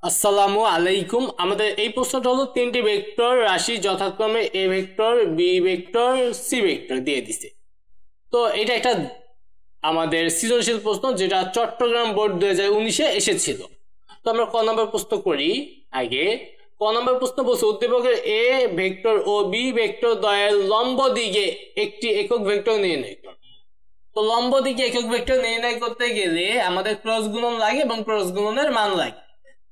আসসালামু আলাইকুম। আমাদের এই প্রশ্নটা হলো তিনটি ভেক্টর রাশি যথাক্রমে A vector, B vector, C vector দিয়ে দিছে। তো এটা একটা আমাদের সৃজনশীল প্রশ্ন, যেটা চট্টগ্রাম বোর্ড 2019-এ এসেছিল। তো আমরা ক নম্বর প্রশ্ন করি আগে। ক নম্বর প্রশ্ন বলছে উদ্দীপকের এ ভেক্টর ও বি ভেক্টর দ্বয়ের লম্ব দিকে একটি একক ভেক্টর নির্ণয় করো। তো লম্ব দিকে একক ভেক্টর নির্ণয় করতে গেলে আমাদের ক্রস গুণন লাগে এবং ক্রস গুণনের মান লাগে।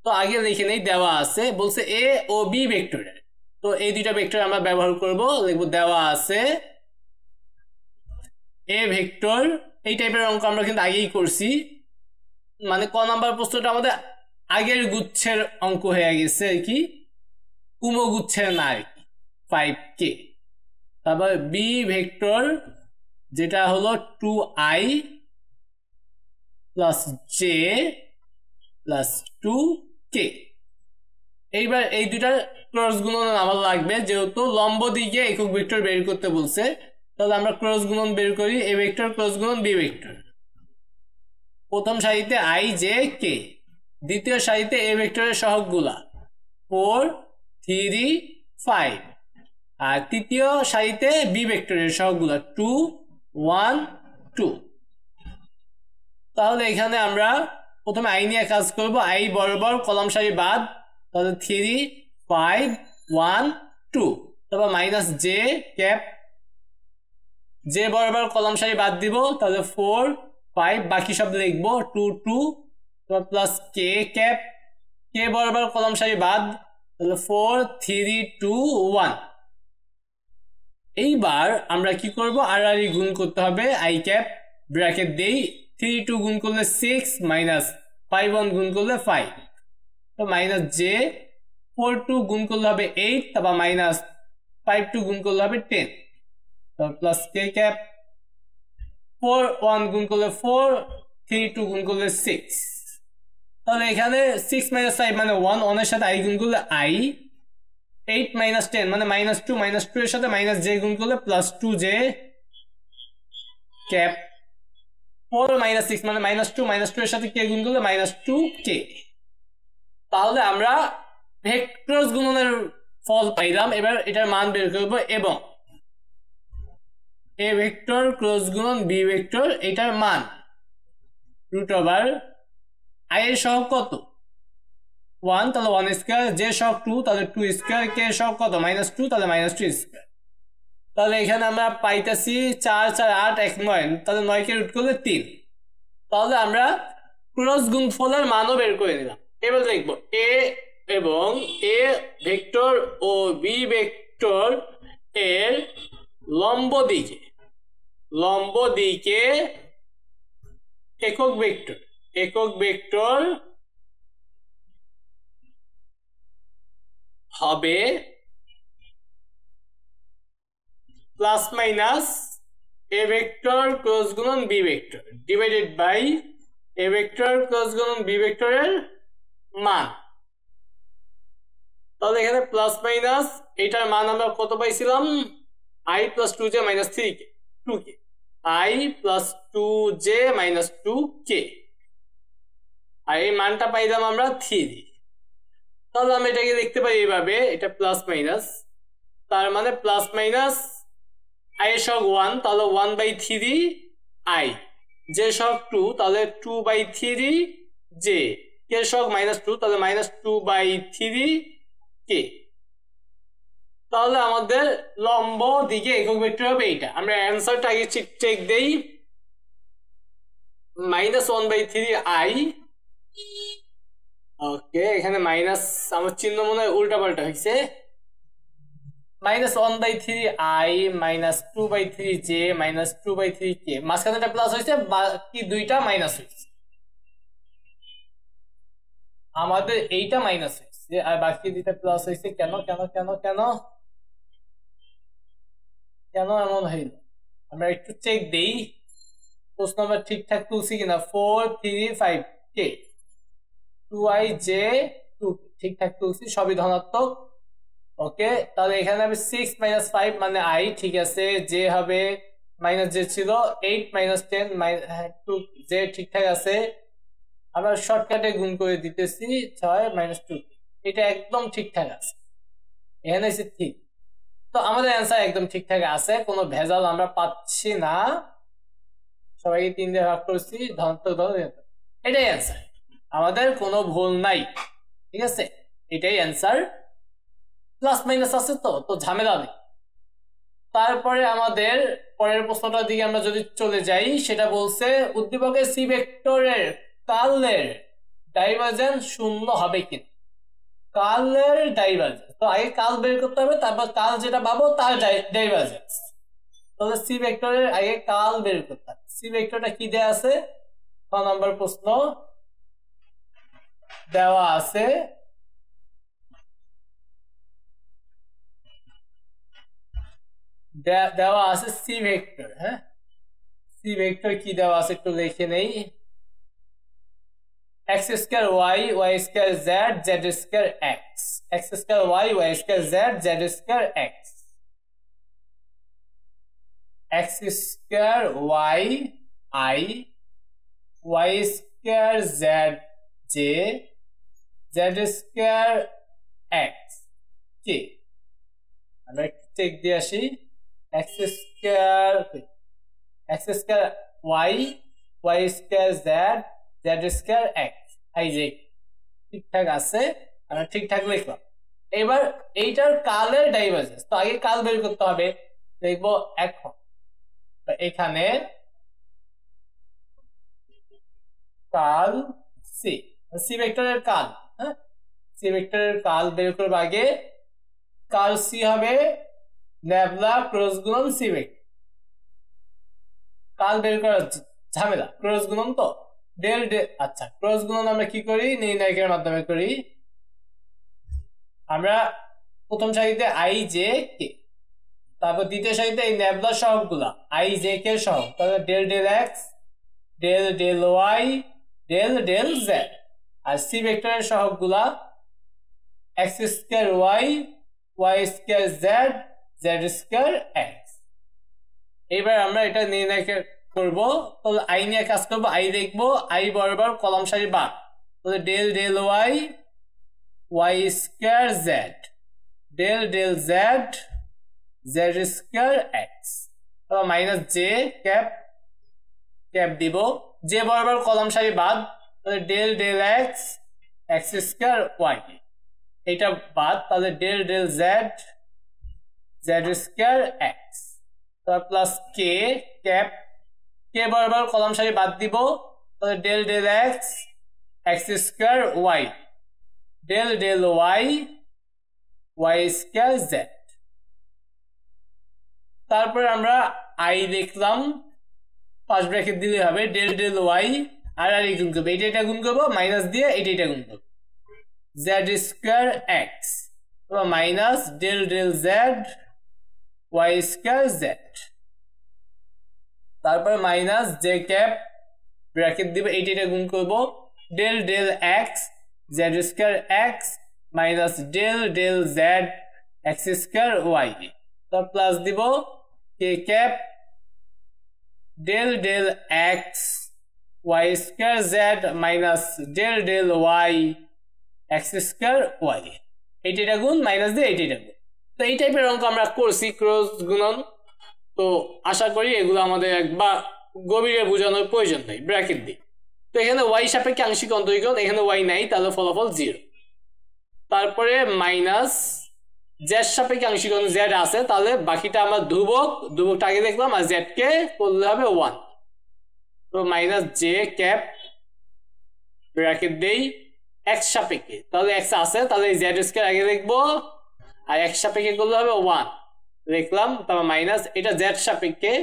তো আগে লিখে নেই, দেওয়া আছে, বলছে এ ও বি ভেক্টরের। তো এই দুইটা ভেক্টর আমরা ব্যবহার করব, লিখবো দেওয়া আছে এ ভেক্টর। এই টাইপের অঙ্ক আমরা কিন্তু আগেই করছি, মানে ক নাম্বার প্রশ্নটা আমাদের আগের গুচ্ছের অঙ্ক হয়ে গেছে আর কি, গুচ্ছের না আর কি, 5K। তারপর বি ভেক্টর যেটা হলো 2i plus J plus 2K। এইবার এই দুটার ক্রস গুণন আমার লাগবে, যেহেতু লম্ব দিকে একক ভেক্টর বের করতে বলছে। তাহলে আমরা ক্রস গুণন বের করি, এ ভেক্টর ক্রস গুণন বি ভেক্টর। প্রথম সারিতে i j k, দ্বিতীয় সারিতে এ ভেক্টরের সহগগুলা 4 3 5, আর তৃতীয় সারিতে বি ভেক্টরের সহগগুলা 2 1 2। তাহলে এখানে আমরা প্রথমে i নিয়ে কাজ করব, i বরাবর কলাম সারি বাদ, তাহলে 3 5 1 2। তারপর মাইনাস জে ক্যাপ, জে বরাবর কলাম সারি বাদ দিব, তাহলে 4 5, বাকি সব লিখবো 2 2। তারপর প্লাস কে ক্যাপ, কে বরাবর কলাম সারি বাদ, তাহলে 4 3 2 1। এইবার আমরা কি করব, আর গুণ করতে হবে, i ক্যাপ ব্র্যাকেট দেই, 3 2 গুণ করলে 6 মাইনাস 5 1 গুণ করলে 5। তো মাইনাস জে 4 2 গুণ করলে হবে 8, তারপর মাইনাস 5 2 গুণ করলে হবে 10, তারপর প্লাস কে ক্যাপ 4 1 গুণ করলে 4, 3 2 গুণ করলে 6। তাহলে এখানে 6 মাইনাস 5 মানে 1, 1 এর সাথে i গুণ করলে i, 8 মাইনাস 10 মানে মাইনাস 2, মাইনাস 2 এর সাথে মাইনাস জে গুণ করলে প্লাস 2j ক্যাপ, 4 মাইনাস 6 মানে মাইনাস 2, মাইনাস 2 এর সাথে কে গুণ করলে মাইনাস 2k। তাহলে আমরা ভেক্টর গুণনের ফল পাইলাম। এবার এটার মান বের করব, এবং এ ভেক্টর ক্রস গুণন বি ভেক্টর এটার মান রুট ওভার i এর সহগ কত 1, তাহলে 1 স্কয়ার, জে সহগ 2, তাহলে 2 স্কয়ার, কে সহগ কত মাইনাস 2, তাহলে মাইনাস 2 স্কয়ার। তাহলে এখানে আমরা পাইতেছি 4 4 8 1 9, তাহলে 9 কে রুট করলে 3। তাহলে আমরা ক্রস গুণফলের মানও বের করে নিলাম। এবার লিখব এ এবং এ ভেক্টর ও বি ভেক্টর এর লম্ব দিকে একক ভেক্টর হবে plus minus A vector cross গুণন B vector divided by A vector cross গুণন বি ভেক্টরের মান। তাহলে এখানে প্লাস মাইনাস এটার মান আমরা কত পাইছিলাম, i plus 2j minus 3k 2k, i plus 2j minus 2k, আর এই মানটা পাইলাম আমরা 3। তাহলে আমরা এটাকে দেখতে পাই এইভাবে, এটা প্লাস মাইনাস, তার মানে প্লাস মাইনাস i এর সহগ 1, তাহলে 1/3 i, জে সহগ 2, তাহলে 2/3 জে, কে সহগ মাইনাস 2, তাহলে মাইনাস 2/3 কে। তাহলে আমাদের লম্ব দিকে একক ভেক্টর হবে এইটা। আমরা অ্যান্সারটা আগে চেক দেই, মাইনাস 1/3 i। ওকে, এখানে মাইনাস আমার চিহ্ন মনে হয় উল্টা পাল্টা হয়েছে, minus 1/3 i minus 2/3 j minus 2/3 k, মাঝখানেটা প্লাস হয়েছে, বাকি দুইটা মাইনাস হয়েছে। আমাদের এইটা মাইনাস হয়েছে আর বাকি দুইটা প্লাস হয়েছে, কেন কেন কেন কেন কেন এমন হইল, আমরা একটু চেক দেই প্রশ্ন আমরা ঠিকঠাক তুলছি কিনা। 4 3 5 k, 2i j 2 ঠিকঠাক তুলছি, সবই ধনাত্মক। ওকে, তাহলে এখানে হবে 6 মাইনাস 5 মানে i, ঠিক আছে, জে হবে মাইনাস জে ছিল 8 মাইনাস 10 2 জে ঠিকঠাক আছে। আবার শর্টকাটে গুণ করে দিতেছি 6 - 2 এটা একদম ঠিকঠাক আছে এখানে এসে ঠিক তো আমাদের অ্যান্সার একদম ঠিকঠাক আছে কোনো ভেজাল আমরা পাচ্ছি না সবাইকে 3 দিয়ে ভাগ করছি এটাই অ্যান্সার আমাদের কোনো ভুল নাই ঠিক আছে এটাই অ্যান্সার প্লাস মাইনাস আছে তো ঝামেলা নেই তারপরে আমাদের পরের প্রশ্নটার দিকে আমরা যদি চলে যাই সেটা বলছে উদ্দীপকের সি ভেক্টরের কার্লের ডাইভারজেন্স শূন্য হবে কিনা কার্লের ডাইভারজেন্স তো আগে কার্ল বের করতে হবে তারপর কার্ল যেটা পাবো তার ডাইভারজেন্স তাহলে সি ভেক্টরের আগে কার্ল বের করতে হবে সি ভেক্টরটা কি দেয়া আছে 6 নম্বর প্রশ্ন দেওয়া আছে দেওয়া আছে সি ভেক্টর হ্যাঁ সি ভেক্টর কি দেওয়া আছে একটু লিখে নেই x square y y square z z square x x square y y square z z square x x square y I y square z j z square x কি আমরা check দিয়ে আসি x square y y square z z square x এই যে ঠিকঠাক আছে আমরা ঠিকঠাক লিখলাম এবার এইটার কার্লের ডাইভারজেন্স তো আগে কার্ল বের করতে হবে দেখবো এখন এখানে কার্ল সি সি ভেক্টরের কার্ল হ্যাঁ সি ভেক্টরের কার্ল বের করব আগে কার্ল সি হবে ল্যাবলা ক্রস গুণন সি ভেক্টর কার্ল বের করার ঝামেলা ক্রস গুণন তো ডেল ডেল আচ্ছা ক্রস গুণন আমরা কি করি নির্ণায়কের মাধ্যমে করি আমরা প্রথম সারিতে আই জে কে তারপর দ্বিতীয় সারিতে এই ল্যাবলা সহগগুলা আই জে কে সহগ তাহলে del del X del del Y del del Z আর সি ভেক্টরের সহগগুলা X square Y Y square Z Z square X এবার আমরা এটা নির্ণয় করব তাহলে আই নিয়ে কাজ করব আই দেখব আই বরাবর কলাম সারি বাদ তাহলে del del y Y square z del del z Z square x তারপর মাইনাস জে ক্যাপ ক্যাপ দিব জে বরাবর কলাম সারি বাদ তাহলে del del x x square y এটা বাদ তাহলে del del z Z square x তারপর প্লাস কে ক্যাপ কে বরাবর কলাম সারি বাদ দিব তাহলে del del x x square y del del y Y square z তারপরে আমরা আই লিখলাম ফার্স্ট ব্র্যাকেট দিলে হবে ডেল ডেল ওয়াই আর আর গুণ করবো এটা গুণ করবো মাইনাস দিয়ে এটা গুণ করবো Z square X minus del del Z Y square Z তারপর মাইনাস জে ক্যাপ ব্র্যাকেট দিব এটা গুণ করবো del del X Z square X minus del del Z X square Y তো প্লাস দিব K cap del del X Y square Z minus del del Y X square Y এইটা গুণ minus দিয়ে এইটা গুণ তো এই টাইপের অঙ্ক আমরা করছি ক্রস গুণন তো আশা করি এগুলো আমাদের একবার গভীরে বোঝানোর প্রয়োজন নেই ব্র্যাকেট দিই তো এখানে ওয়াই সাপেক্ষে আংশিক অন্তরীকরণ এখানে ওয়াই নাই তাহলে ফলাফল 0 তারপরে মাইনাস জেড সাপেক্ষে আংশিক অন্তরীকরণ জেড আছে তাহলে বাকিটা আমরা ধ্রুবকটা আগে দেখলাম আর জেড কে করলে হবে 1 তো মাইনাস জে ক্যাপ ব্র্যাকেট দেই এক্স সাপেক্ষে তাহলে এক্স আছে তাহলে জেড স্কয়ার আগে লিখবো আর এক্স সাপেক্ষে করলে হবে 1 লিখলাম তারপর মাইনাস এটা জেড সাপেক্ষে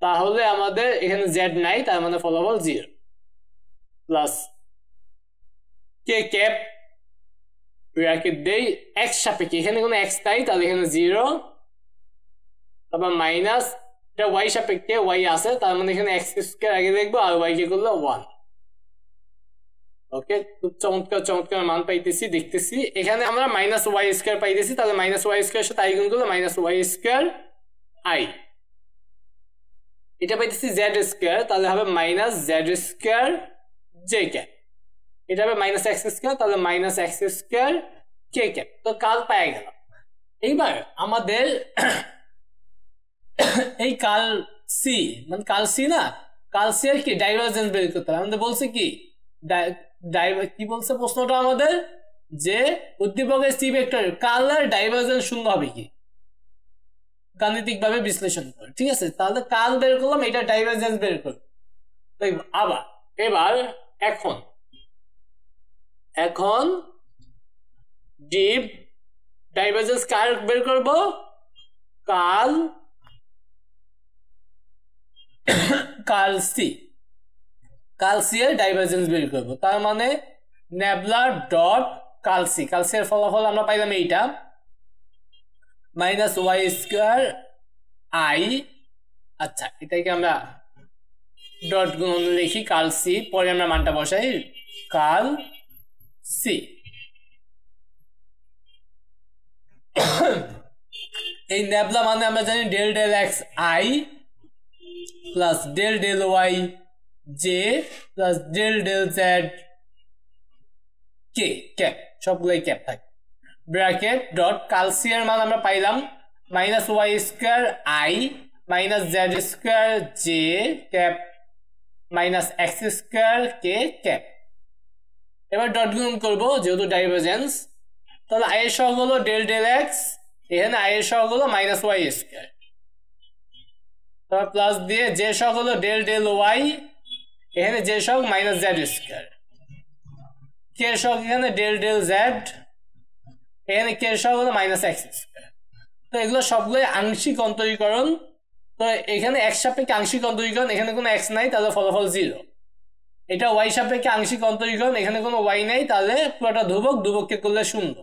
তাহলে আমাদের এখানে জেড নাই তার মানে ফলাফল 0 প্লাস কে ক্যাপ ব্র্যাকেট দেই এক্স সাপেক্ষে এখানে কোনো এক্স নাই তাহলে এখানে 0 তারপর মাইনাস এটা ওয়াই সাপেক্ষে ওয়াই আছে তার মানে এখানে এক্স স্কয়ার আগে লিখবো আর ওয়াই কে করলে 1 ওকে খুব চমৎকার মান পাইতেছি দেখতেছি এখানে আমরা মাইনাস ওয়াই স্কয়ার পাইতেছি তাহলে মাইনাস ওয়াই স্কয়ার সাথে আই গুণ করলে মাইনাস ওয়াই স্কয়ার আই এটা পাইতেছি জেড স্কয়ার তাহলে হবে minus Z square J cap এটা হবে মাইনাস এক্স স্কোয়ার, তাহলে minus x square k cap. তো কাল পাওয়া গেল। এইবার আমাদের এই কাল সি মানে কাল সি না, কাল সি এর কি ডাইভারজেন্স বের করতে হবে। আমাদের বলছে কি কি বলছে প্রশ্নটা আমাদের, যে উদ্দীপকের সি ভেক্টর কালের ডাইভারজেন্স শূন্য হবে কি, গাণিতিক ভাবে বিশ্লেষণ করে। ঠিক আছে, তাহলে কাল বের করলাম, এটা ডাইভারজেন্স বের করব। আবার এবার এখন ডিপ ডাইভারজেন্স কার বের করব, কাল সি এর ডাইভারজেন্স বের করব। তার মানে নেবলা ডট কাল সি এর ফলাফল আমরা পাইলাম এইটা, মাইনাস ওয়াই স্কোয়ার আই। আচ্ছা, এটাকে আমরা ডট গুণ লিখি কাল সি, পরে আমরা মানটা বসাই কাল সি। এই নেবলা মানে আমরা জানি del del x i plus del del y j plus del del z k cap, সবগুলোই ক্যাপ থাকে। ব্র্যাকেট ডট কাল সি এর মান আমরা পাইলাম minus y square i minus z square j cap minus x square k cap. এবার dot গুণ করবো যেহেতু ডাইভারজেন্স, তাহলে আই এর সহগ হলো ডেল ডেল এক্স, এখানে আই এর সহগ হলো মাইনাস ওয়াই স্কোয়ার, তারপর প্লাস দিয়ে জে সহগ হলো ডেল ডেল ওয়াই, এখানে জে সহগ মাইনাস জেড স্কোয়ার, কে এর সহগ এখানে ডেল ডেল জেড, এখানে কে এর সহগ হলো মাইনাস এক্স স্কোয়ার। তো এগুলো সবগুলোই আংশিক অন্তরীকরণ। তো এখানে এক্স সাপেক্ষে আংশিক অন্তরীকরণ, এখানে কোনো এক্স নাই, তাহলে ফলাফল 0। এটা ওয়াই সাপেক্ষে আংশিক অন্তরীকরণ, এখানে কোনো ওয়াই নাই, তাহলে পুরোটা ধ্রুবক, ধ্রুবককে করলে 0।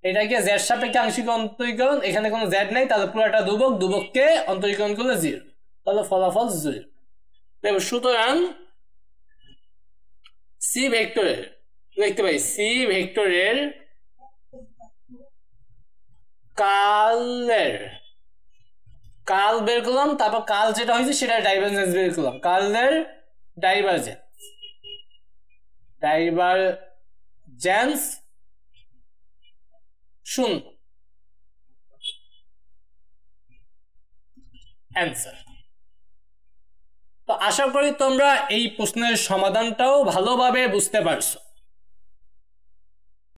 এটাকে জেড সাপেক্ষে আংশিক অন্তরীকরণ, এখানে কোনো জেড নাই, তাহলে পুরোটা ধ্রুবক, ধ্রুবককে অন্তরীকরণ করলে 0, তাহলে ফলাফল 0। সুতরাং সি ভেক্টরের দেখতে পাই সি ভেক্টরের কাল বের করলাম, তারপর কাল যেটা হয়েছে সেটা ডাইভারজেন্স বের করলাম। কালের ডাইভারজেন্স 0 অ্যান্সার। তো আশা করি তোমরা এই প্রশ্নের সমাধানটাও ভালোভাবে বুঝতে পারছো।